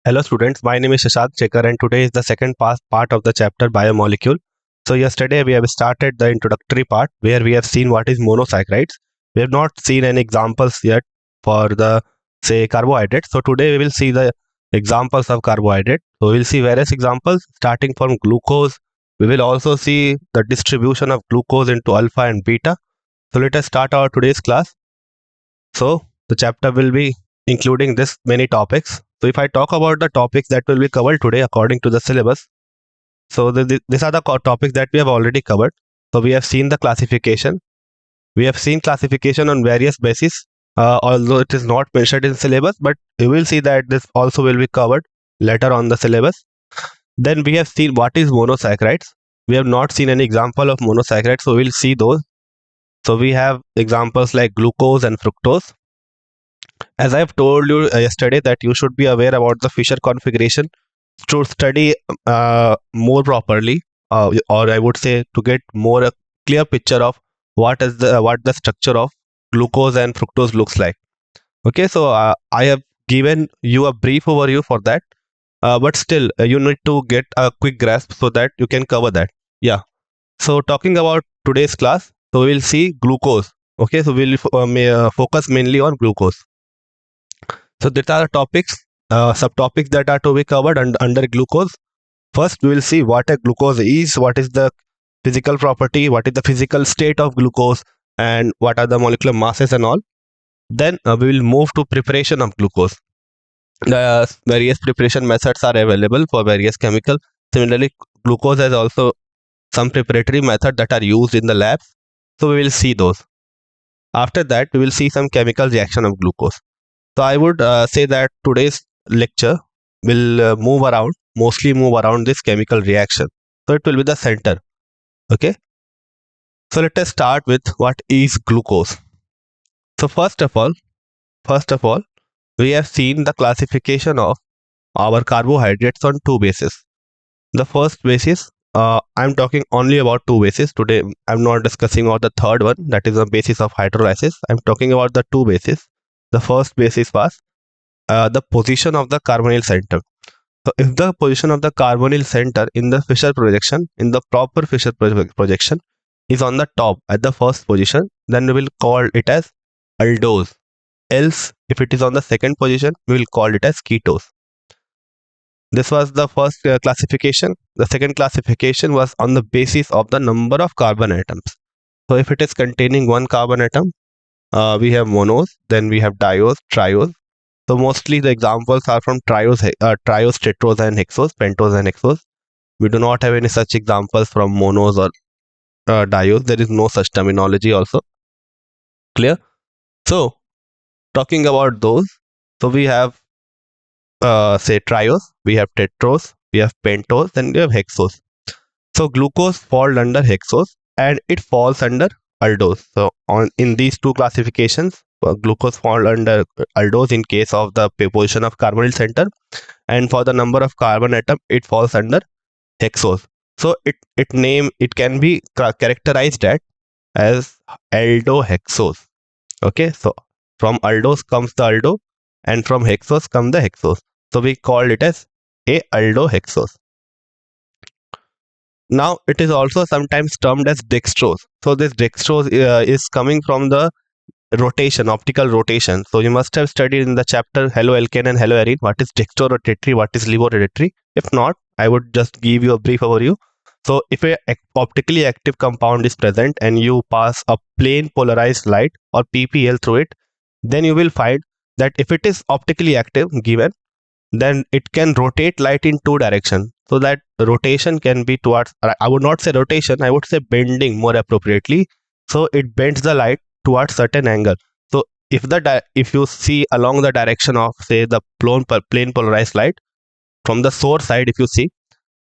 Hello students, my name is Shashank Checker and today is the second part of the chapter Biomolecule. So yesterday we have started the introductory part where we have seen what is monosaccharides. We have not seen any examples yet for the say carbohydrates. So today we will see the examples of carbohydrate. So we will see various examples starting from glucose. We will also see the distribution of glucose into alpha and beta. So let us start our today's class. So the chapter will be including this many topics. So if I talk about the topics that will be covered today according to the syllabus, so these are the topics that we have already covered. So we have seen the classification. We have seen classification on various bases, although it is not mentioned in syllabus, but you will see that this also will be covered later on the syllabus. Then we have seen what is monosaccharides. We have not seen any example of monosaccharides, so we'll see those. So we have examples like glucose and fructose. As I've told you yesterday that you should be aware about the Fisher configuration to study more properly, or I would say to get more a clear picture of what the structure of glucose and fructose looks like. Okay, so I have given you a brief overview for that, but still you need to get a quick grasp so that you can cover that. Yeah. So talking about today's class, so we'll see glucose. Okay, so we'll focus mainly on glucose. So these are the topics, subtopics that are to be covered under glucose. First, we will see what a glucose is, what is the physical property, what is the physical state of glucose, and what are the molecular masses and all. Then we will move to preparation of glucose. The various preparation methods are available for various chemicals. Similarly, glucose has also some preparatory methods that are used in the labs. So we will see those. After that, we will see some chemical reaction of glucose. So I would say that today's lecture will mostly move around this chemical reaction. So it will be the center. Okay. So let us start with what is glucose. So first of all, we have seen the classification of our carbohydrates on two bases. The first basis, I'm talking only about two bases. Today, I'm not discussing about the third one, that is the basis of hydrolysis. I'm talking about the two bases. The first basis was the position of the carbonyl center. So if the position of the carbonyl center in the Fisher projection, in the proper Fisher projection, is on the top at the first position, then we will call it as aldose. Else, if it is on the second position, we will call it as ketose. This was the first classification. The second classification was on the basis of the number of carbon atoms. So if it is containing one carbon atom, we have monos, then we have dios, trios. So mostly the examples are from trios, tetros and hexos, pentos and hexos. We do not have any such examples from monos or dios. There is no such terminology also. Clear? So talking about those, so we have say trios, we have tetros, we have pentos, then we have hexos. So glucose falls under hexos and it falls under aldose. So in these two classifications, glucose falls under aldose in case of the position of carbonyl center, and for the number of carbon atom, it falls under hexose. So it can be characterized as aldohexose. Okay, so from aldose comes the aldo, and from hexose comes the hexose. So we call it as a aldohexose. Now it is also sometimes termed as dextrose. So this dextrose is coming from the rotation, optical rotation. So you must have studied in the chapter hello alkane and hello arene what is dextrorotatory, what is levorotatory. If not, I would just give you a brief overview. So if a optically active compound is present and you pass a plane polarized light or PPL through it, then you will find that if it is optically active given, then it can rotate light in two directions. So that rotation can be towards, I would not say rotation, I would say bending more appropriately. So it bends the light towards certain angle. So if you see along the direction of say the plane polarized light from the source side, if you see,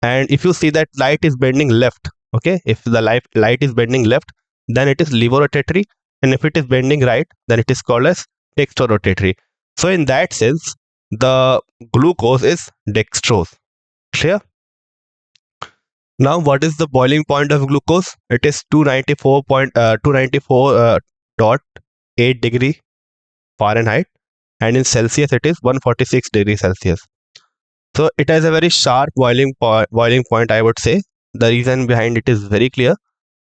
and if you see that light is bending left, okay, if the light is bending left, then it is levorotatory, and if it is bending right, then it is called as dextrorotatory. So in that sense, the glucose is dextrose. Clear? Now what is the boiling point of glucose? It is 294.8 degree Fahrenheit, and in Celsius it is 146 degrees Celsius. So it has a very sharp boiling point, I would say. The reason behind it is very clear,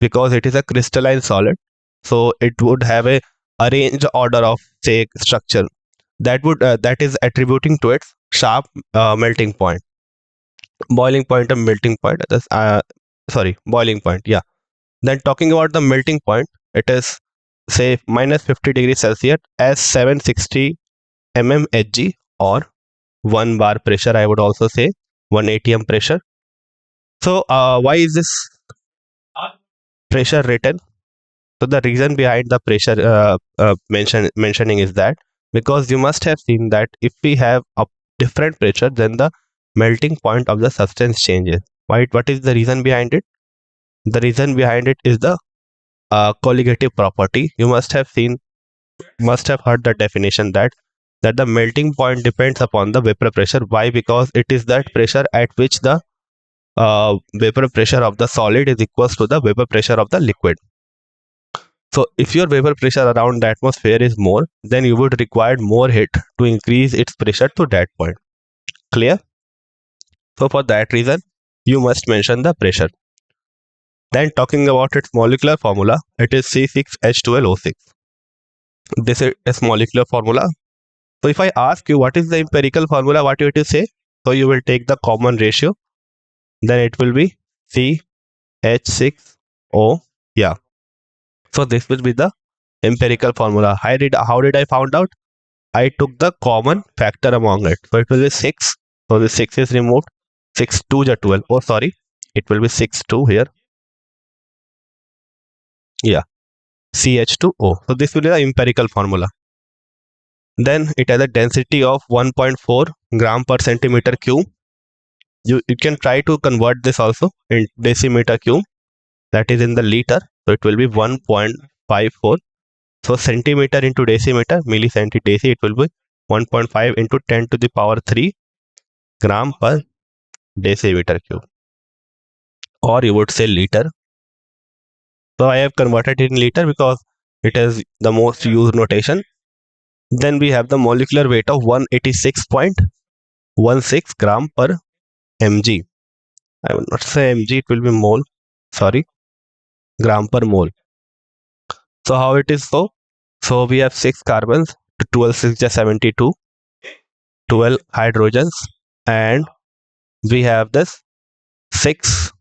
because it is a crystalline solid. So it would have a arranged order of, say, structure that is attributing to its sharp melting point, boiling point and melting point. Sorry, boiling point. Yeah. Then talking about the melting point, it is, say, minus 50 degrees Celsius as 760 mmHg, or 1 bar pressure, I would also say, 1 atm pressure. So why is this pressure written? So the reason behind the pressure mentioning is that, because you must have seen that if we have a different pressure, then the melting point of the substance changes. Right? What is the reason behind it? The reason behind it is the colligative property. You must have heard the definition that the melting point depends upon the vapor pressure. Why? Because it is that pressure at which the vapor pressure of the solid is equals to the vapor pressure of the liquid. So if your vapor pressure around the atmosphere is more, then you would require more heat to increase its pressure to that point. Clear? So for that reason, you must mention the pressure. Then talking about its molecular formula, it is C6H12O6. This is its molecular formula. So if I ask you what is the empirical formula, what you have to say? So you will take the common ratio. Then it will be CH6O. Yeah. So this will be the empirical formula. How did I found out? I took the common factor among it. So it will be 6. So the 6 is removed. 6 2 is 12. Oh, sorry. It will be 6 2 here. Yeah. CH2O. So this will be the empirical formula. Then it has a density of 1.4 gram per centimeter cube. You can try to convert this also in decimeter cube. That is in the liter. So it will be 1.54. So centimeter into decimeter, millicenti, it will be 1.5 into 10 to the power 3 gram per decimeter cube. Or you would say liter. So I have converted it in liter because it is the most used notation. Then we have the molecular weight of 186.16 gram per mg. I will not say mg, it will be mole. Sorry, gram per mole. So how it is so? So we have 6 carbons, 12 6 is 72, 12 hydrogens, and we have this 6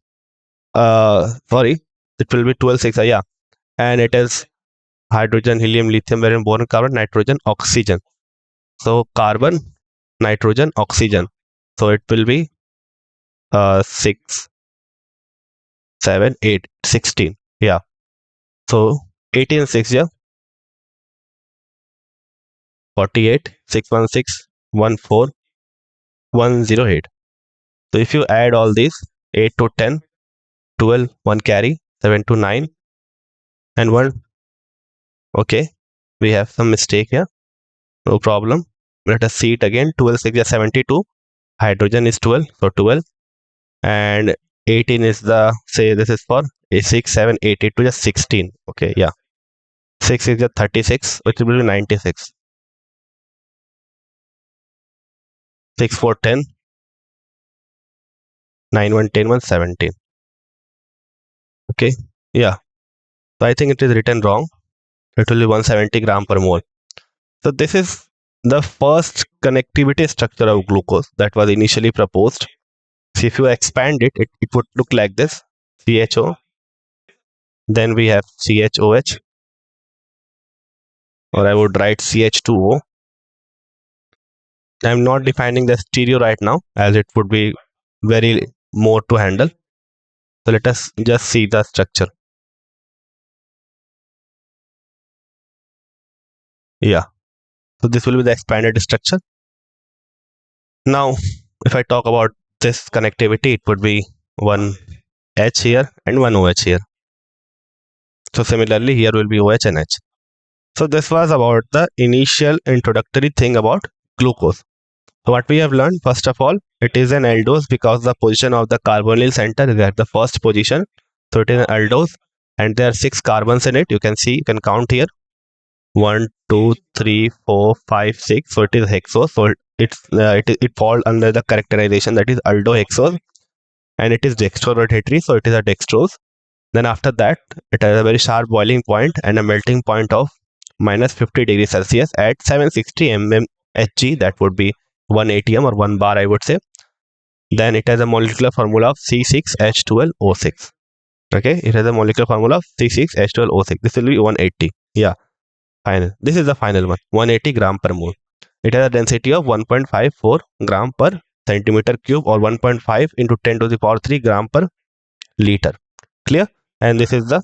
sorry, it will be 12 6, yeah, and it is hydrogen, helium, lithium, barium, boron, carbon, nitrogen, oxygen. So carbon, nitrogen, oxygen. So it will be 6 7 8 16, yeah. So 18 6, yeah, 48 616 14 108. So if you add all these, 8 to 10, 12, 1 carry, 7 to 9, and 1. Okay, we have some mistake here. No problem. Let us see it again. 12 6 is 72. Hydrogen is 12, so 12. And 18 is the, say, this is for a 6 7 8 8 to just 16. Okay, yeah. 6 is the 36, which will be 96. 6 4 10. 9 1 10 1 17. Okay, yeah. So I think it is written wrong. It will be 170 gram per mole. So this is the first connectivity structure of glucose that was initially proposed. So if you expand it, it would look like this: CHO, then we have CHOH, or I would write CH2O. I'm not defining the stereo right now, as it would be very more to handle. So let us just see the structure. Yeah. So this will be the expanded structure. Now, if I talk about this connectivity, it would be one H here and one OH here. So similarly, here will be OH and H. So this was about the initial introductory thing about glucose. So what we have learned, first of all, it is an aldose because the position of the carbonyl center is at the first position. So it is an aldose, and there are 6 carbons in it. You can see, you can count here. 1, 2, 3, 4, 5, 6. So it is hexose. So it falls under the characterization that is aldohexose, and it is dextrorotatory, so it is a dextrose. Then after that, it has a very sharp boiling point and a melting point of minus 50 degrees Celsius at 760 mmHg. That would be 1 atm or 1 bar, I would say. Then it has a molecular formula of C6H12O6. Okay, it has a molecular formula of C6H12O6. This will be 180. Yeah, final. This is the final one, 180 gram per mole. It has a density of 1.54 gram per centimeter cube, or 1.5 into 10 to the power 3 gram per liter. Clear? And this is the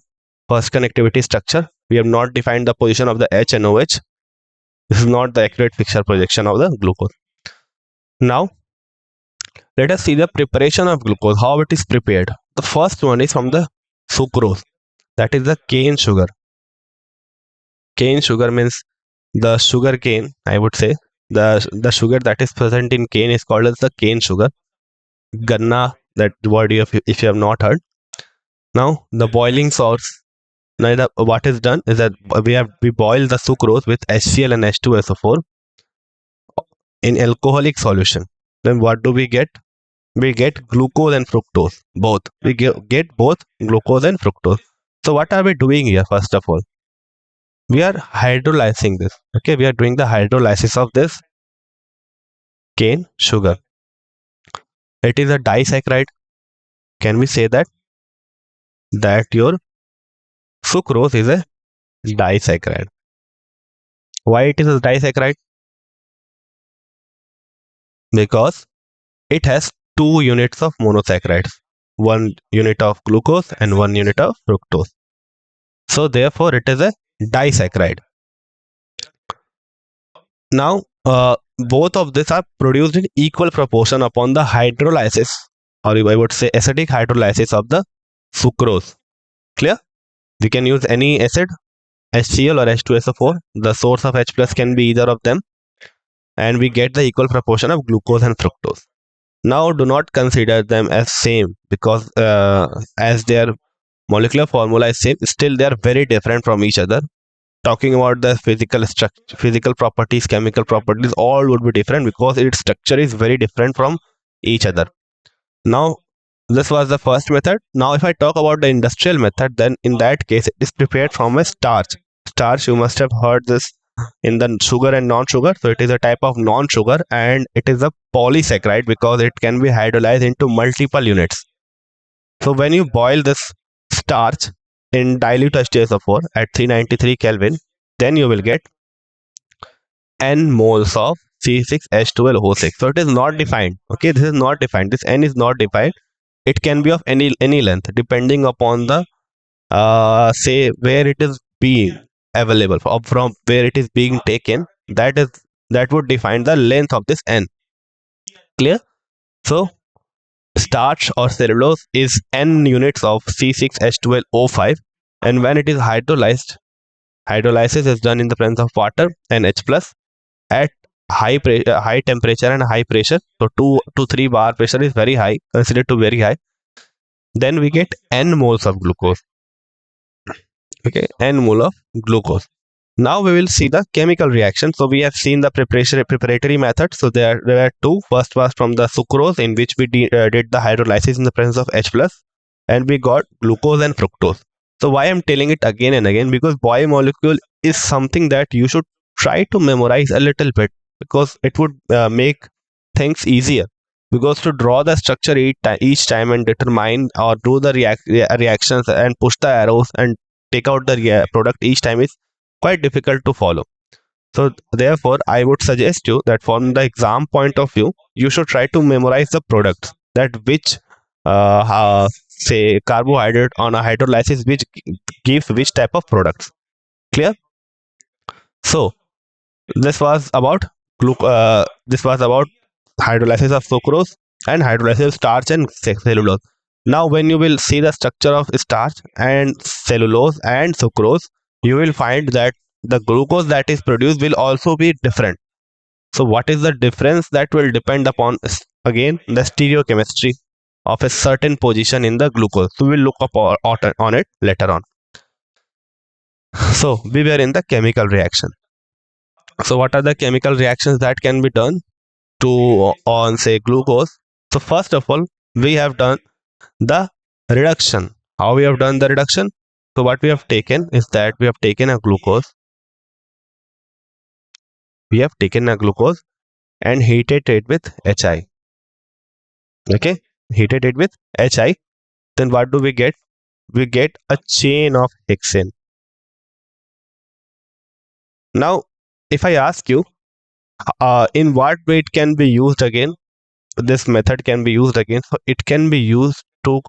first connectivity structure. We have not defined the position of the H and OH. This is not the accurate picture projection of the glucose. Now, let us see the preparation of glucose, how it is prepared. The first one is from the sucrose, that is the cane sugar. Cane sugar means the sugar cane, I would say. The sugar that is present in cane is called as the cane sugar. Ganna, that word if you have not heard. Now, the boiling source. Now, what is done is that we boil the sucrose with HCl and H2SO4 in alcoholic solution. Then what do we get? We get glucose and fructose, both. We get both glucose and fructose. So what are we doing here? First of all, we are hydrolyzing this. Okay, we are doing the hydrolysis of this cane sugar. It is a disaccharide. Can we say that your sucrose is a disaccharide? Why it is a disaccharide? Because it has 2 units of monosaccharides, 1 unit of glucose and 1 unit of fructose. So therefore it is a disaccharide. Now both of these are produced in equal proportion upon the hydrolysis, or I would say acidic hydrolysis of the sucrose. Clear? We can use any acid, HCl or H2SO4. The source of H plus can be either of them, and we get the equal proportion of glucose and fructose. Now do not consider them as same, because as their molecular formula is same, still they are very different from each other. Talking about the physical structure, physical properties, chemical properties, all would be different because its structure is very different from each other. Now, this was the first method. Now, if I talk about the industrial method, then in that case, it is prepared from a starch. Starch, you must have heard this in the sugar and non-sugar. So it is a type of non-sugar, and it is a polysaccharide because it can be hydrolyzed into multiple units. So when you boil this starch in dilute H2SO4 at 393 Kelvin, then you will get n moles of C6H12O6. So it is not defined. Okay, this is not defined. This n is not defined. It can be of any length depending upon the say where it is being available, from where it is being taken. That would define the length of this n. Clear? So starch or cellulose is n units of C6H12O5, and when it is hydrolyzed, hydrolysis is done in the presence of water and H plus at high temperature and high pressure. So 2 to 3 bar pressure is very high, considered to very high. Then we get n moles of glucose. Okay, n mole of glucose. Now we will see the chemical reaction. So we have seen the preparatory method. So there were two. First was from the sucrose, in which we did the hydrolysis in the presence of H plus, and we got glucose and fructose. So why I'm telling it again and again? Because biomolecule is something that you should try to memorize a little bit, because it would make things easier. Because to draw the structure each time and determine or do the reactions and push the arrows and take out the product each time is quite difficult to follow. So therefore, I would suggest you that from the exam point of view, you should try to memorize the products, that which say carbohydrate on a hydrolysis which gives which type of products. Clear? So this was about hydrolysis of sucrose and hydrolysis of starch and cellulose. Now when you will see the structure of starch and cellulose and sucrose, you will find that the glucose that is produced will also be different. So what is the difference? That will depend upon, again, the stereochemistry of a certain position in the glucose. So we will look up on it later on. So we were in the chemical reaction. So what are the chemical reactions that can be done? to on say glucose. So first of all, we have done the reduction. How we have done the reduction? So what we have taken is that we have taken a glucose. We have taken a glucose and heated it with HI. Okay, heated it with HI. Then what do we get? We get a chain of hexane. Now, if I ask you, in what way it can be used again, this method can be used again. So it can be used to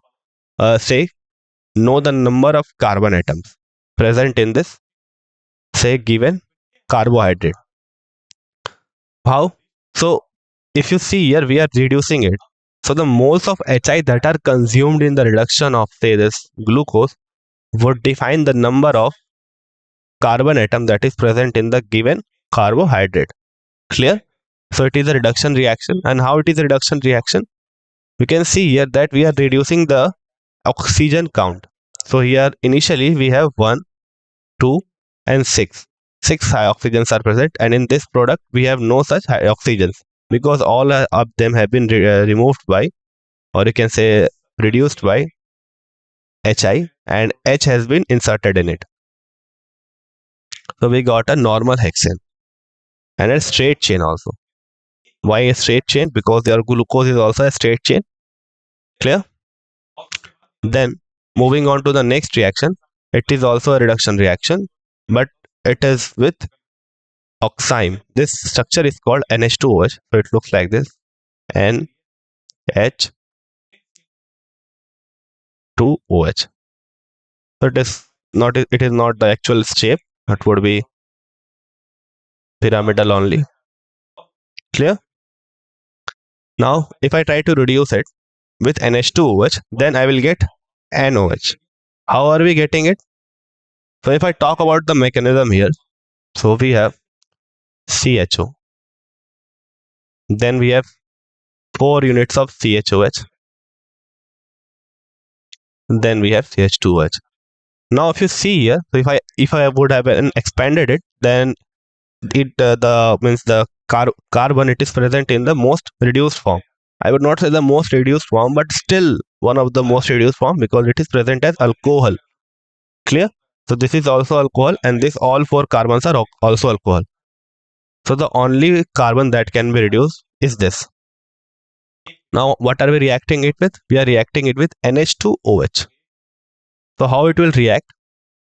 say know the number of carbon atoms present in this say given carbohydrate. How? So if you see here, we are reducing it. So the moles of HI that are consumed in the reduction of say this glucose would define the number of carbon atom that is present in the given carbohydrate. Clear? So it is a reduction reaction. And how it is a reduction reaction? We can see here that we are reducing the oxygen count. So here initially we have 1, 2 and 6. 6 high oxygens are present, and in this product we have no such high oxygens because all of them have been removed by, or you can say reduced by HI, and H has been inserted in it. So we got a normal hexane and a straight chain also. Why a straight chain? Because your glucose is also a straight chain. Clear? Then moving on to the next reaction, it is also a reduction reaction, but it is with oxime. This structure is called NH2OH. So it looks like this, NH2OH. So it is not the actual shape. It would be pyramidal only. Clear? Now if I try to reduce it with NH2OH, then I will get NOH. How are we getting it? So if I talk about the mechanism here, so we have CHO, then we have 4 units of CHOH, then we have CH2OH. Now if you see here, so if I would have expanded it, then it the carbon, it is present in the most reduced form. I would not say the most reduced form, but still one of the most reduced form because it is present as alcohol. Clear? So this is also alcohol, and this all 4 carbons are also alcohol. So the only carbon that can be reduced is this. Now what are we reacting it with? We are reacting it with NH2OH. So how it will react?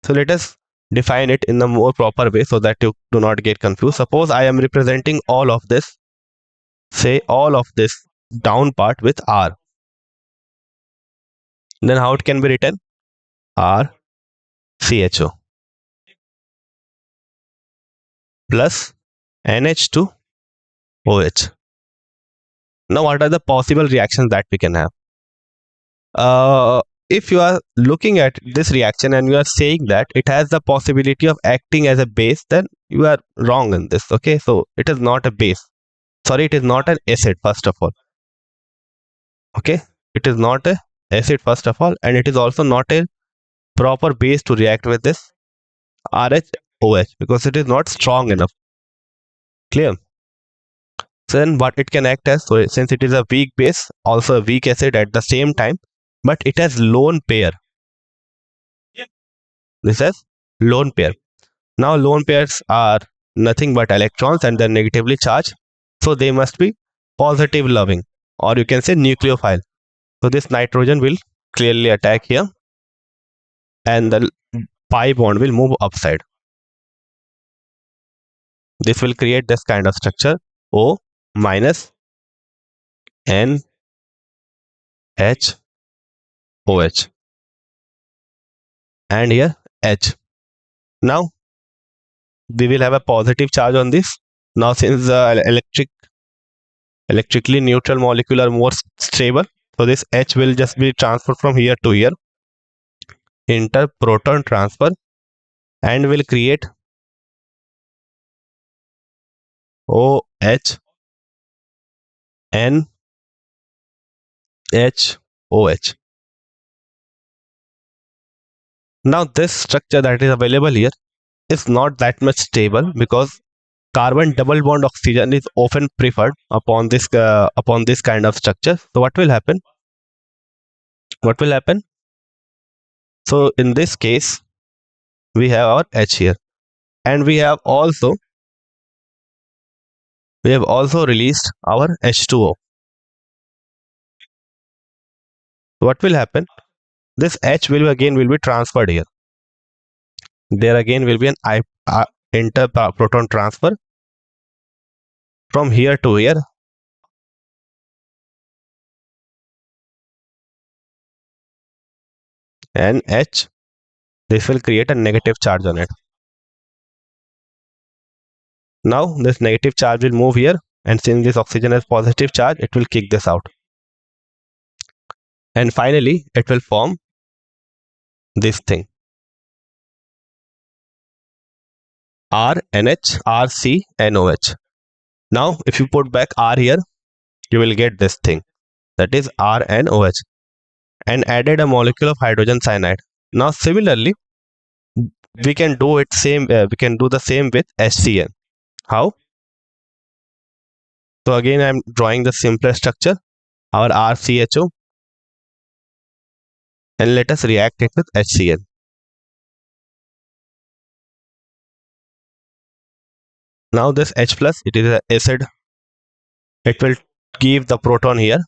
So let us define it in the more proper way so that you do not get confused. Suppose I am representing all of this, say all of this down part with R. Then how it can be written? RCHO plus NH2OH. Now what are the possible reactions that we can have? If you are looking at this reaction and you are saying that it has the possibility of acting as a base, then you are wrong in this. Okay, so it is not a base. Sorry, it is not an acid first of all. Okay, it is not a acid first of all, and it is also not a proper base to react with this RHOH because it is not strong enough. Clear? So then what it can act as, so since it is a weak base, also a weak acid at the same time, but it has lone pair. This is lone pair. Now lone pairs are nothing but electrons and they're negatively charged, so they must be positive loving, or you can say nucleophile. So this nitrogen will clearly attack here and the pi bond will move upside. This will create this kind of structure, O minus NHOH, and here H. Now we will have a positive charge on this. Now since the electrically neutral molecule are more stable, so this H will just be transferred from here to here, interproton transfer, and will create OH NHOH. Now this structure that is available here is not that much stable because carbon double bond oxygen is often preferred upon this kind of structure. So what will happen? What will happen? So in this case, we have our H here, and we have also released our H2O. What will happen? This H will be transferred here. There again will be an inter proton transfer from here to here, and H, this will create a negative charge on it. Now this negative charge will move here, and since this oxygen has positive charge, it will kick this out, and finally it will form this thing, RNH RCNOH. Now if you put back R here, you will get this thing, that is RNOH, and added a molecule of hydrogen cyanide. Now similarly, we can do it same. We can do the same with HCN. How? So again, I am drawing the simpler structure, our RCHO, and let us react it with HCN. Now this H plus, it is an acid. It will give the proton here,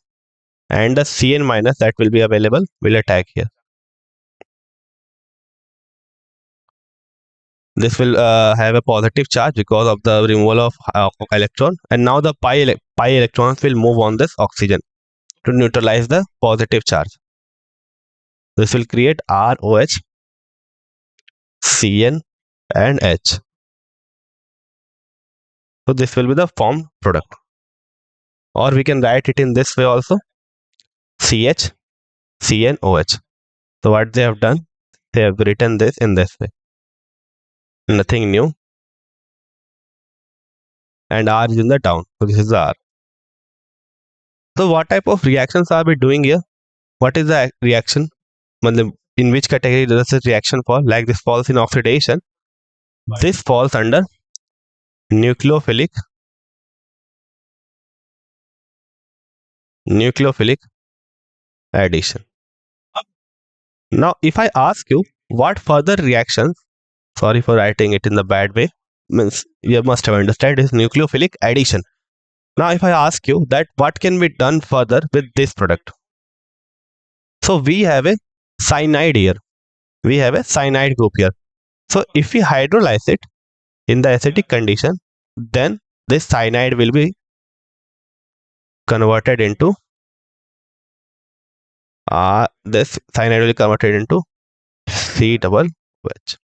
and the Cn minus that will be available will attack here. This will have a positive charge because of the removal of electron, and now the pi electrons will move on this oxygen to neutralize the positive charge. This will create ROH, Cn, and H. So this will be the formed product, or we can write it in this way also, CH, CnOH. So what they have done, they have written this in this way, nothing new, and R is in the down. So this is the R. So what type of reactions are we doing here? What is the reaction? In which category does this reaction fall? Like this falls in oxidation. This falls under nucleophilic addition. Now if I ask you what further reactions, sorry for writing it in the bad way, means you must have understood is nucleophilic addition. Now if I ask you that what can be done further with this product, so we have a cyanide here, we have a cyanide group here. So if we hydrolyze it in the acidic condition, then this cyanide will be converted into C double H.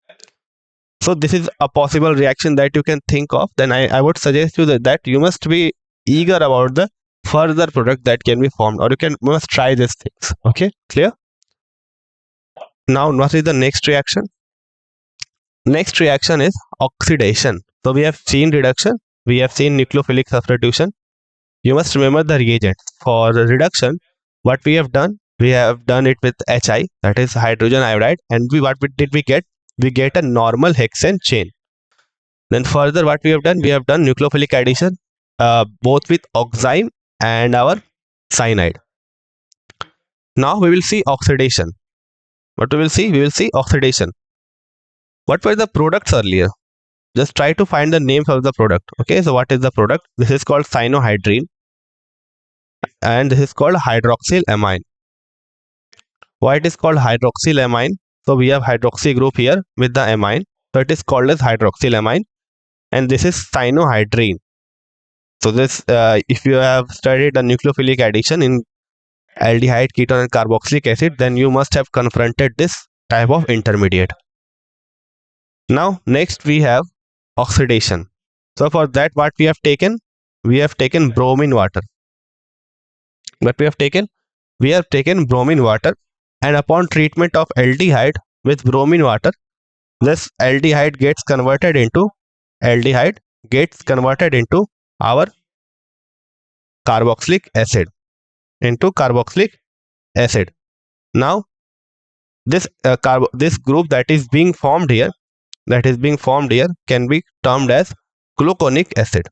So this is a possible reaction that you can think of. Then I would suggest you that you must be eager about the further product that can be formed, or you must try these things. Okay, clear? Now what is the next reaction? Next reaction is oxidation. So we have seen reduction, we have seen nucleophilic substitution. You must remember the reagents for the reduction. What we have done it with Hi, that is hydrogen iodide, and what did we get? We get a normal hexane chain. Then further what we have done nucleophilic addition, both with oxime and our cyanide. Now we will see oxidation. What we will see? We will see oxidation. What were the products earlier? Just try to find the names of the product. Okay, so what is the product? This is called cyanohydrine, and this is called hydroxylamine. Why it is called hydroxylamine? So we have hydroxy group here with the amine, so it is called as hydroxylamine, and this is cyanohydrine. So this, if you have studied the nucleophilic addition in aldehyde, ketone, and carboxylic acid, then you must have confronted this type of intermediate. Now next we have oxidation. So for that, what we have taken? We have taken bromine water. What we have taken? We have taken bromine water, and upon treatment of aldehyde with bromine water, this aldehyde gets converted into our carboxylic acid. Now this group that is being formed here can be termed as gluconic acid.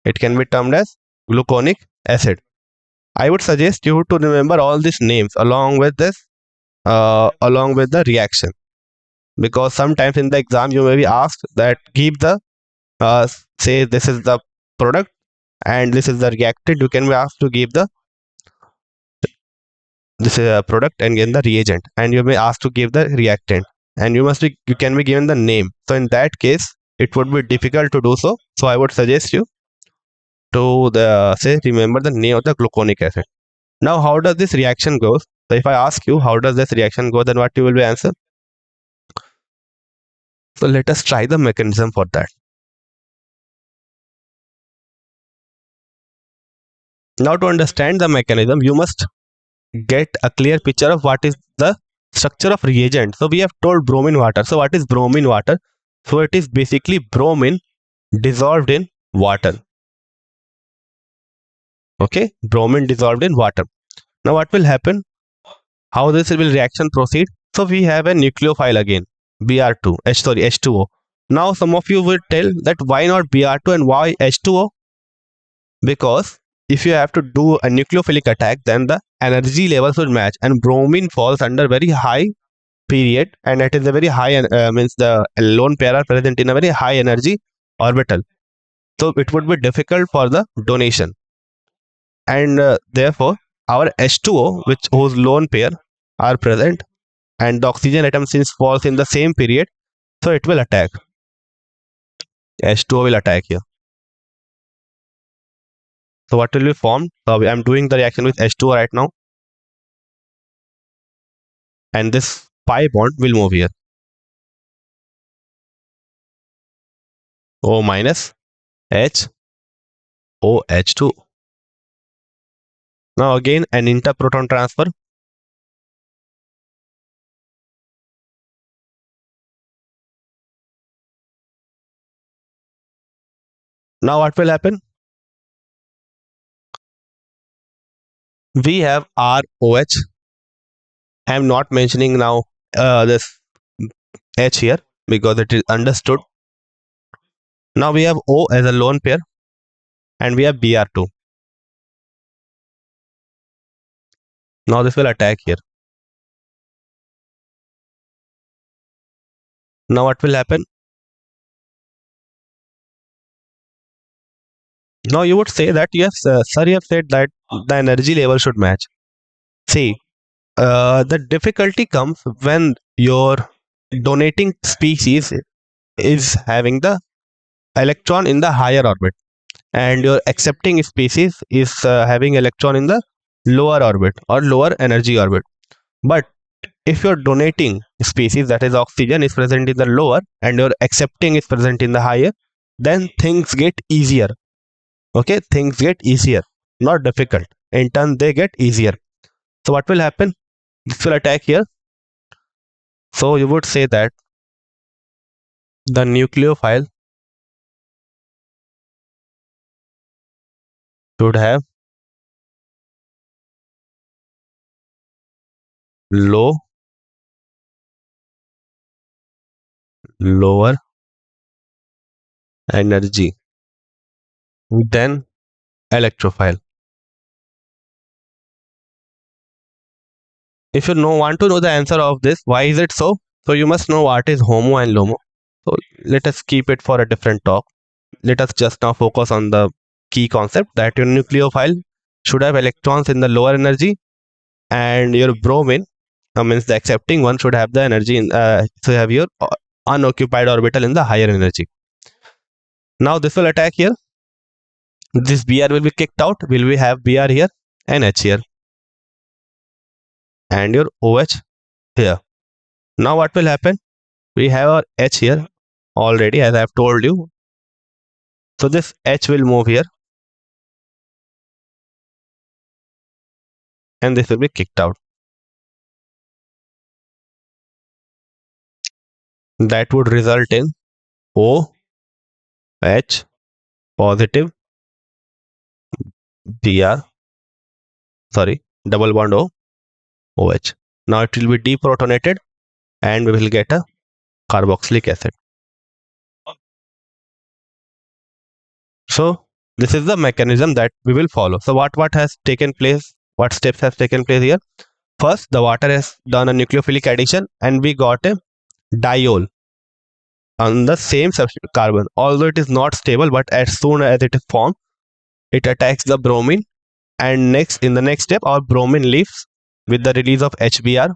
It can be termed as gluconic acid. I would suggest you to remember all these names along with this, along with the reaction, because sometimes in the exam you may be asked that give the say this is the product and this is the reactant. You can be asked to give the this is a product and give the reagent, and you may ask to give the reactant, and you can be given the name. So in that case, it would be difficult to do so. So I would suggest you to remember the name of the gluconic acid. Now, how does this reaction go? So if I ask you how does this reaction go, then what you will be answer? So let us try the mechanism for that. Now to understand the mechanism, you must get a clear picture of what is the structure of reagent. So we have told bromine water. So what is bromine water? So it is basically bromine dissolved in water. Okay, bromine dissolved in water. Now what will happen? How this will reaction proceed? So we have a nucleophile again, Br2, H2O. Now some of you will tell that why not Br2 and why H2O? Because if you have to do a nucleophilic attack, then the energy levels will match, and bromine falls under very high period, and it is a very high means the lone pair are present in a very high energy orbital. So it would be difficult for the donation, and therefore our H2O, whose lone pair are present, and the oxygen atom since falls in the same period, so it will attack. H2O will attack here. So what will be formed? So I am doing the reaction with H2O right now, and this pi bond will move here. O minus H OH2. Now again an interproton transfer. Now what will happen? We have ROH. I am not mentioning now this H here because it is understood. Now we have O as a lone pair, and we have Br2. Now this will attack here. Now what will happen? Now you would say that yes, sir, you have said that the energy level should match. See, the difficulty comes when your donating species is having the electron in the higher orbit, and your accepting species is having electron in the lower orbit or lower energy orbit. But if your donating species, that is oxygen, is present in the lower and your accepting is present in the higher, then things get easier. Okay, things get easier, not difficult. In turn, they get easier. So what will happen? This will attack here. So you would say that the nucleophile should have lower energy than electrophile. If you want to know the answer of this, why is it so? So you must know what is HOMO and LOMO. So let us keep it for a different talk. Let us just now focus on the key concept that your nucleophile should have electrons in the lower energy, and your bromine, means the accepting one, should have the energy in so have your unoccupied orbital in the higher energy. Now this will attack here. This Br will be kicked out. Will we have Br here and H here, and your OH here. Now what will happen? We have our H here already, as I have told you. So this H will move here, and this will be kicked out. That would result in OH positive Br, double bond OH. Now it will be deprotonated, and we will get a carboxylic acid. So this is the mechanism that we will follow. So what has taken place? What steps have taken place here? First, the water has done a nucleophilic addition and we got a diol on the same substitute carbon. Although it is not stable, but as soon as it is formed, it attacks the bromine, and next in the next step our bromine leaves with the release of HBr.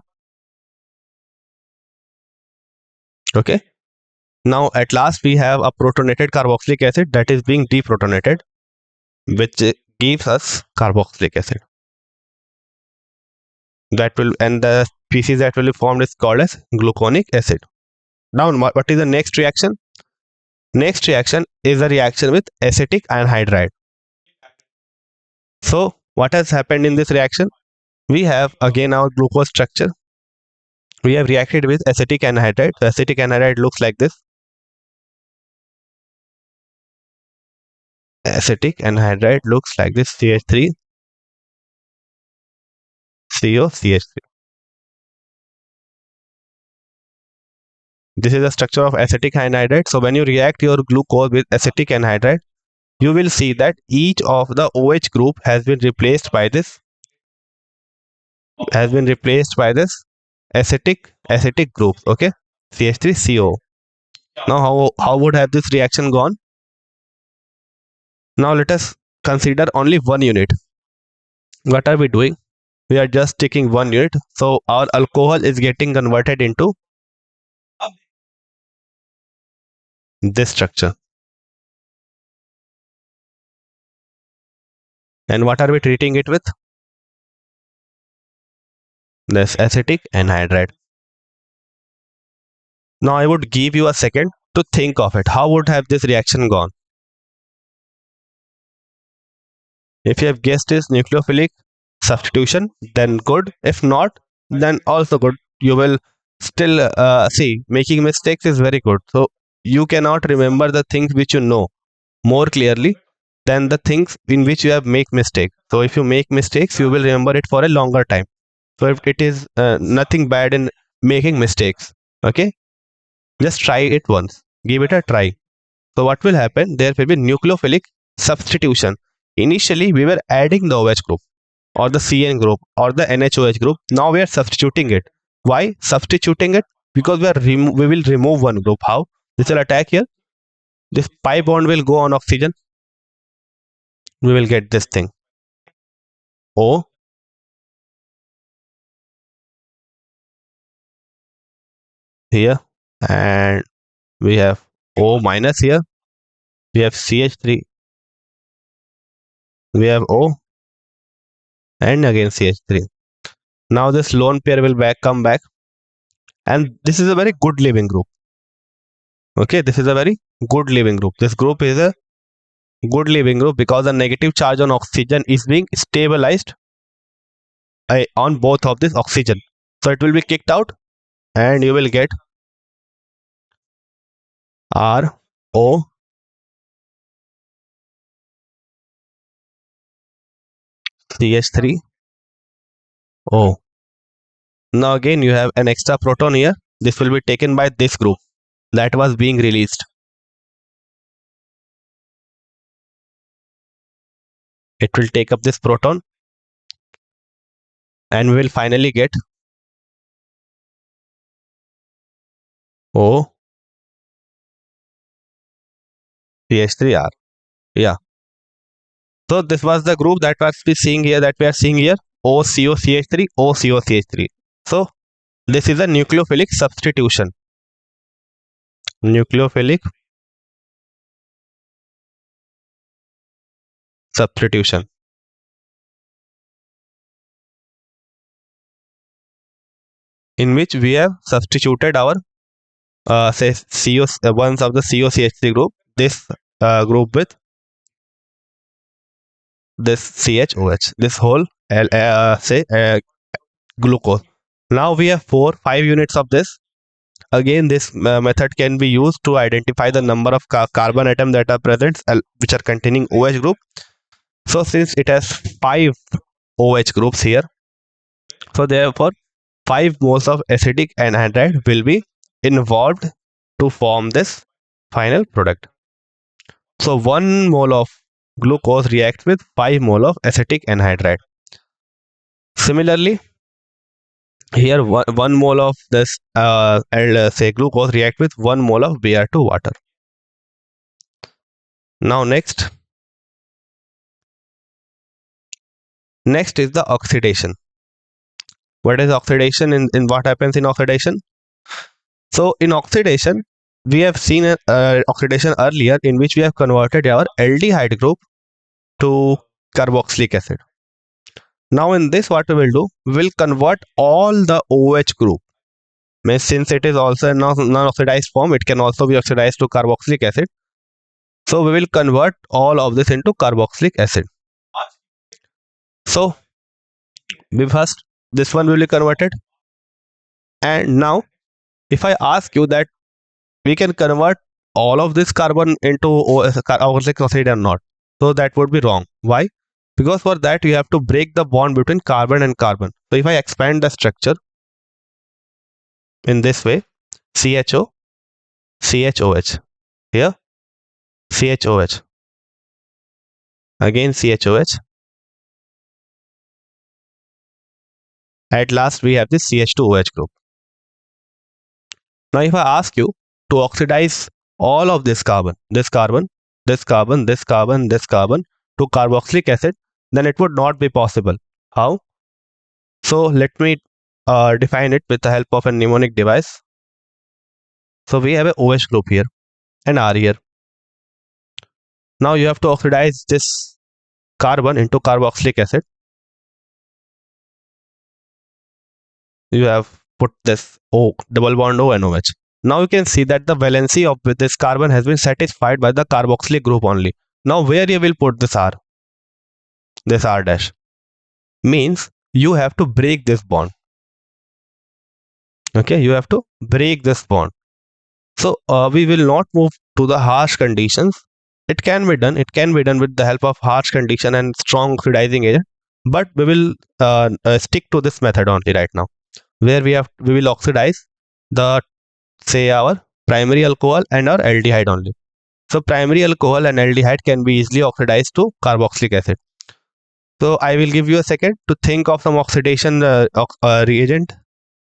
Okay. Now at last we have a protonated carboxylic acid that is being deprotonated, which gives us carboxylic acid. That will, and the species that will be formed is called as gluconic acid. Now what is the next reaction? Next reaction is a reaction with acetic anhydride. So what has happened in this reaction? We have again our glucose structure. We have reacted with acetic anhydride. So acetic anhydride looks like this. Acetic anhydride looks like this: CH3, CO, CH3. This is the structure of acetic anhydride. So when you react your glucose with acetic anhydride, you will see that each of the OH group has been replaced by this acetic groups. Okay, CH3CO. Now how would have this reaction gone? Now let us consider only one unit. What are we doing? We are just taking one unit. So our alcohol is getting converted into this structure. And what are we treating it with? This acetic anhydride. Now I would give you a second to think of it. How would have this reaction gone? If you have guessed this nucleophilic substitution, then good. If not, then also good. You will still see, making mistakes is very good. So you cannot remember the things which you know more clearly than the things in which you have make mistake. So if you make mistakes, you will remember it for a longer time. So if it is nothing bad in making mistakes. Okay, just try it once, give it a try. So what will happen? There will be nucleophilic substitution. Initially we were adding the OH group or the CN group or the NHOH group. Now we are substituting it. Why substituting it? Because we will remove one group. How? This will attack here. This pi bond will go on oxygen. We will get this thing, O here, and we have O minus here. We have CH3. We have O and again CH3. Now this lone pair will come back, and this is a very good leaving group. Okay, this is a very good leaving group. This group is a good leaving group because the negative charge on oxygen is being stabilized on both of this oxygen. So it will be kicked out and you will get RO CH3O. Now again you have an extra proton here. This will be taken by this group that was being released. It will take up this proton and we will finally get O CH3R. Yeah. So this was the group that was we seeing here, OCOCH3, OCOCH3. So this is a nucleophilic substitution. Nucleophilic substitution. In which we have substituted our say CO ones of the COCH3 group, this group with this CHOH, this whole glucose. Now we have 5 units of this. Again, this method can be used to identify the number of carbon atoms that are present which are containing OH group. So since it has 5 OH groups here, so therefore 5 moles of acetic anhydride will be involved to form this final product. So 1 mole of glucose reacts with 5 mole of acetic anhydride. Similarly, here 1 mole of this say glucose react with 1 mole of Br2 water. Now next is the oxidation. What is oxidation? In what happens in oxidation? So in oxidation, we have seen oxidation earlier, in which we have converted our aldehyde group to carboxylic acid. Now in this, what we will do, we will convert all the OH group. Since it is also a non-oxidized form, it can also be oxidized to carboxylic acid. So we will convert all of this into carboxylic acid. So we first, this one will be converted. And now if I ask you that we can convert all of this carbon into carboxylic acid or not, so that would be wrong. Why? Because for that you have to break the bond between carbon and carbon. So if I expand the structure in this way, CHO, CHOH, here CHOH, again CHOH, at last we have this CH2OH group. Now if I ask you to oxidize all of this carbon, this carbon, this carbon, this carbon, this carbon to carboxylic acid, then it would not be possible. How? So let me define it with the help of a mnemonic device. So we have a OH group here and R here. Now you have to oxidize this carbon into carboxylic acid. You have put this O, double bond O and OH. Now you can see that the valency of this carbon has been satisfied by the carboxylic group only. Now where you will put this R? This R dash. Means you have to break this bond. Okay, you have to break this bond. So we will not move to the harsh conditions. It can be done. It can be done with the help of harsh condition and strong oxidizing agent. But we will stick to this method only right now, where we will oxidize the, say, our primary alcohol and our aldehyde only. So primary alcohol and aldehyde can be easily oxidized to carboxylic acid. So I will give you a second to think of some oxidation reagent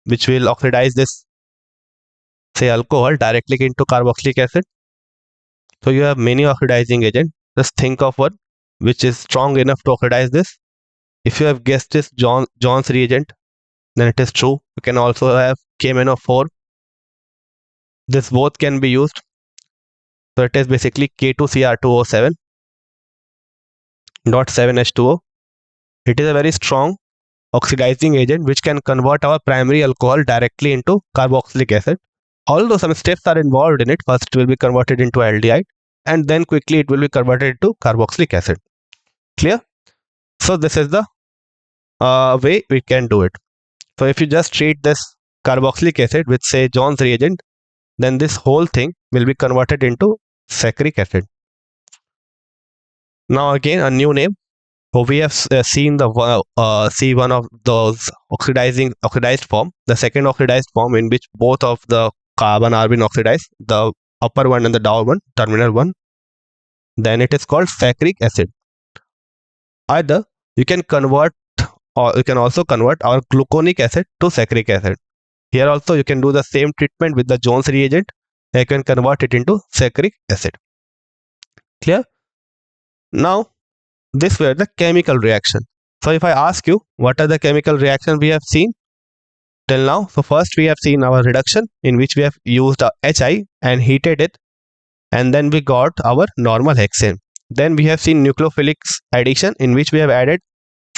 which will oxidize this, say, alcohol directly into carboxylic acid. So you have many oxidizing agent. Just think of one which is strong enough to oxidize this. If you have guessed this John's reagent, then it is true. You can also have KMnO4. This both can be used. So it is basically K2Cr2O7 dot 7H2O. It is a very strong oxidizing agent which can convert our primary alcohol directly into carboxylic acid. Although some steps are involved in it, first it will be converted into aldehyde and then quickly it will be converted into carboxylic acid. Clear? So this is the way we can do it. So if you just treat this carboxylic acid with, say, John's reagent, then this whole thing will be converted into saccharic acid. Now again a new name. So we have seen the one of those oxidized form, the second oxidized form in which both of the carbon are been oxidized, the upper one and the down one, terminal one. Then it is called saccharic acid. Either you can convert, or you can also convert our gluconic acid to saccharic acid. Here also you can do the same treatment with the Jones reagent. You can convert it into saccharic acid. Clear? Now this were the chemical reaction. So if I ask you what are the chemical reactions we have seen till now, so first we have seen our reduction in which we have used a HI and heated it, and then we got our normal hexane. Then we have seen nucleophilic addition in which we have added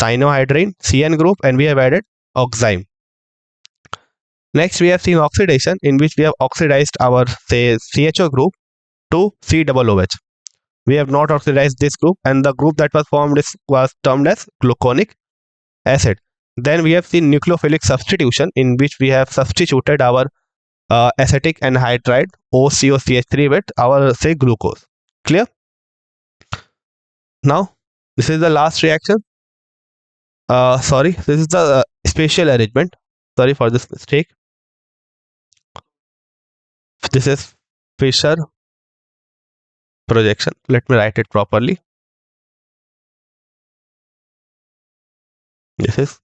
cyanohydrine CN group and we have added oxime. Next we have seen oxidation in which we have oxidized our, say, CHO group to COOH. We have not oxidized this group and the group that was formed was termed as gluconic acid. Then we have seen nucleophilic substitution in which we have substituted our acetic anhydride OCOCH3 with our, say, glucose. Clear? Now this is the last reaction. Sorry, this is the spatial arrangement. Sorry for this mistake. This is Fischer projection. Let me write it properly. This is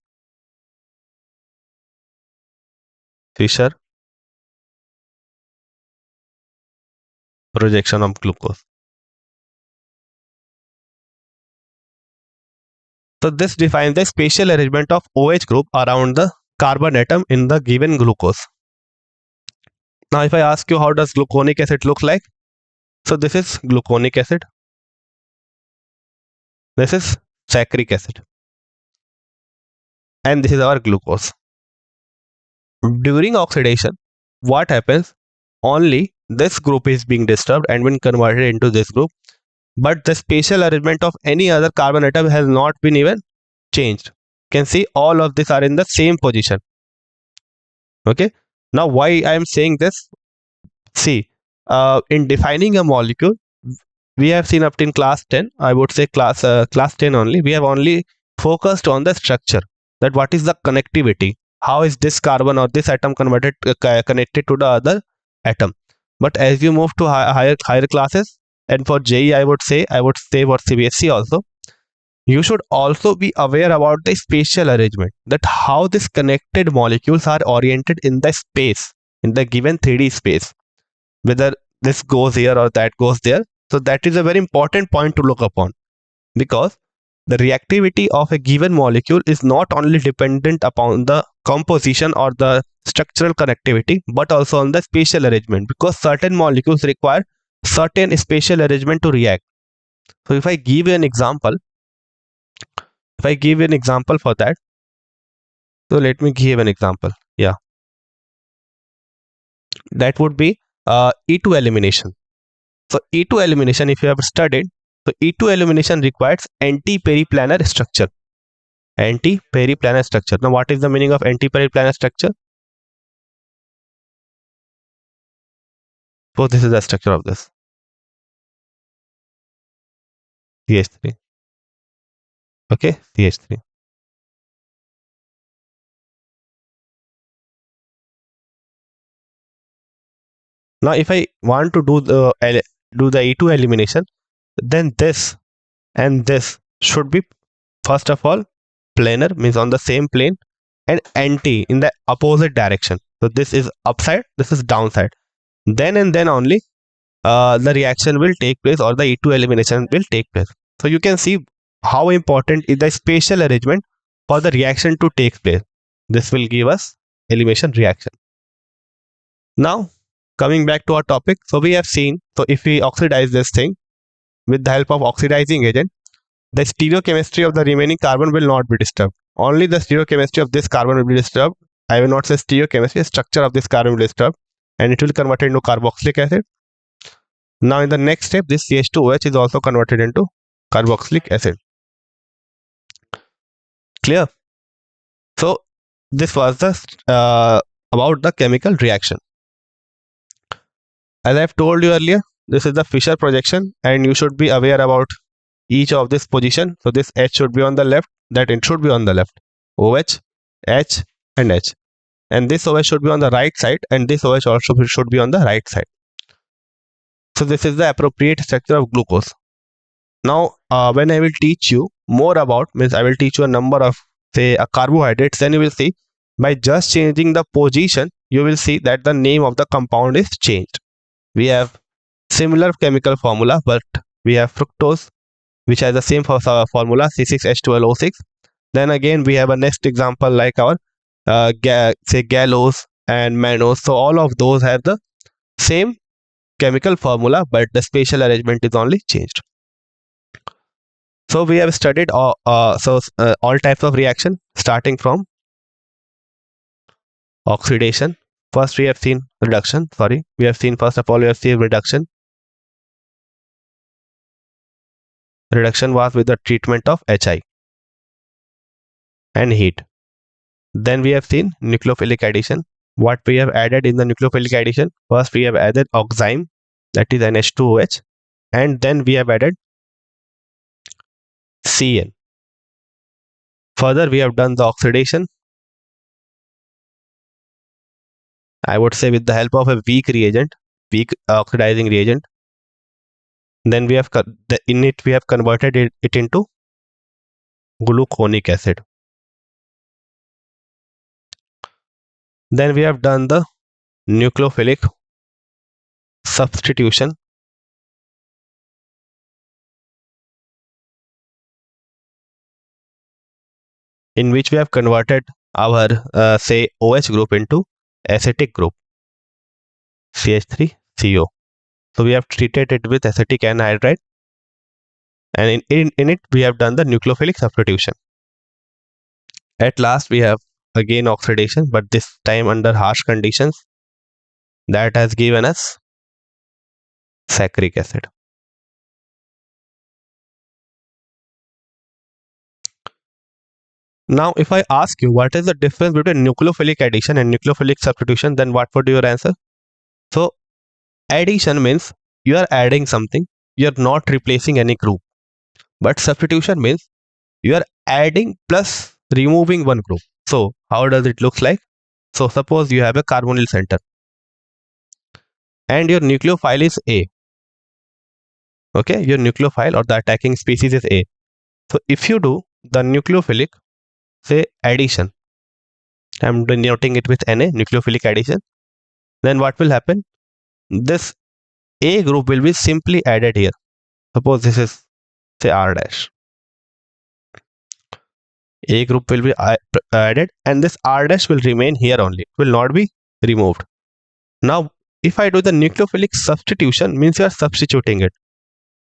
Fischer projection of glucose. So this defines the spatial arrangement of OH group around the carbon atom in the given glucose. Now if I ask you how does gluconic acid look like? So this is gluconic acid. This is saccharic acid. And this is our glucose. During oxidation, what happens? Only this group is being disturbed and been converted into this group, but the spatial arrangement of any other carbon atom has not been even changed. You can see all of these are in the same position. Okay. Now why I am saying this? See, in defining a molecule, we have seen up till class 10. I would say class 10 only. We have only focused on the structure. That what is the connectivity? How is this carbon or this atom connected to the other atom? But as you move to higher classes, and for JEE, I would say for CBSE also, you should also be aware about the spatial arrangement. That how these connected molecules are oriented in the space, in the given 3D space. Whether this goes here or that goes there. So that is a very important point to look upon, because the reactivity of a given molecule is not only dependent upon the composition or the structural connectivity, but also on the spatial arrangement, because certain molecules require certain spatial arrangement to react. So if I give you an example, for that, so let me give an example. Yeah, that would be E2 elimination. So E2 elimination, if you have studied, so E2 elimination requires anti-periplanar structure. Anti-periplanar structure. Now, what is the meaning of anti-periplanar structure? So this is the structure of this. CH3. Okay, CH3. Now, if I want to do the E2 elimination, then this and this should be, first of all, planar, means on the same plane, and anti in the opposite direction. So this is upside, this is downside. Then and then only the reaction will take place, or the E2 elimination will take place. So you can see how important is the spatial arrangement for the reaction to take place. This will give us elimination reaction. Now coming back to our topic, so we have seen, so if we oxidize this thing with the help of oxidizing agent, the stereochemistry of the remaining carbon will not be disturbed. Only the stereochemistry of this carbon will be disturbed. I will not say stereochemistry, structure of this carbon will be disturbed, and it will convert into carboxylic acid. Now in the next step, this CH2OH is also converted into carboxylic acid. Clear? So this was the about the chemical reaction. As I have told you earlier, this is the Fischer projection, and you should be aware about each of this position. So this H should be on the left, that it should be on the left. OH, H and H. And this OH should be on the right side, and this OH also should be on the right side. So this is the appropriate structure of glucose. Now when I will teach you more about, means I will teach you a number of, say, carbohydrates, then you will see by just changing the position, you will see that the name of the compound is changed. We have similar chemical formula, but we have fructose, which has the same formula, C6H12O6. Then again we have a next example like our say gallose and mannose. So all of those have the same chemical formula, but the spatial arrangement is only changed. So we have studied all types of reaction, starting from oxidation. First we have seen reduction. We have seen, first of all, we have seen reduction. Reduction was with the treatment of HI and heat. Then we have seen nucleophilic addition. What we have added in the nucleophilic addition? First we have added oxime, that is NH2OH, and then we have added CN. Further we have done the oxidation, I would say with the help of a weak reagent, weak oxidizing reagent. Then we have in it we have converted it into gluconic acid. Then we have done the nucleophilic substitution, in which we have converted our say OH group into acetic group, CH3CO. So we have treated it with acetic anhydride, and in it we have done the nucleophilic substitution. At last we have again oxidation, but this time under harsh conditions, that has given us saccharic acid. Now if I ask you what is the difference between nucleophilic addition and nucleophilic substitution, then what would be your answer? So addition means you are adding something, you are not replacing any group. But substitution means you are adding plus removing one group. So how does it look like? So suppose you have a carbonyl center and your nucleophile is A. Okay, your nucleophile or the attacking species is A. So if you do the nucleophilic, say addition, I'm denoting it with Na, nucleophilic addition, then what will happen? This A group will be simply added here. Suppose this is say R dash. A group will be added and this R dash will remain here only. It will not be removed. Now, if I do the nucleophilic substitution, means you are substituting it.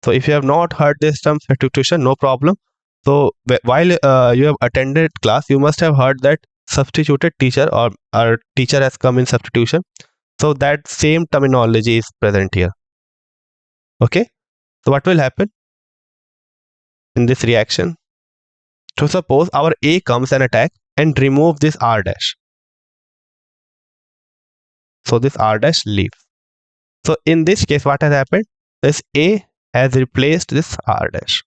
So if you have not heard this term substitution, no problem. So while you have attended class, you must have heard that substituted teacher or our teacher has come in substitution. So that same terminology is present here. Okay. So what will happen in this reaction? So suppose our A comes and attack and remove this R dash. So this R dash leaves. So in this case, what has happened? This A has replaced this R dash.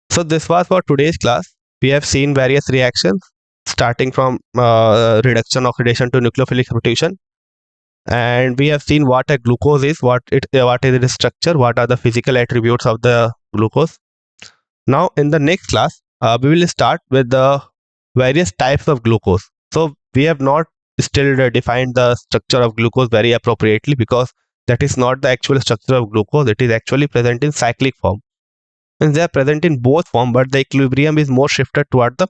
So this was for today's class. We have seen various reactions starting from reduction oxidation to nucleophilic substitution, and we have seen what a glucose is, what is its structure, what are the physical attributes of the glucose. Now in the next class, we will start with the various types of glucose. So we have not still defined the structure of glucose very appropriately, because that is not the actual structure of glucose. It is actually present in cyclic form, and they are present in both form, but the equilibrium is more shifted toward the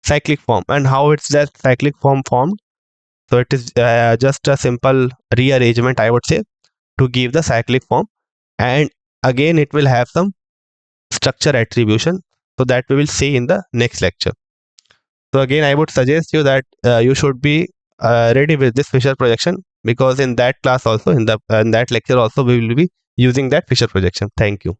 cyclic form. And how it's that cyclic form formed? So it is just a simple rearrangement, I would say, to give the cyclic form, and again it will have some structure attribution, so that we will see in the next lecture. So again, I would suggest you that you should be ready with this Fisher projection, because in that class also, in that lecture also, we will be using that Fisher projection. Thank you.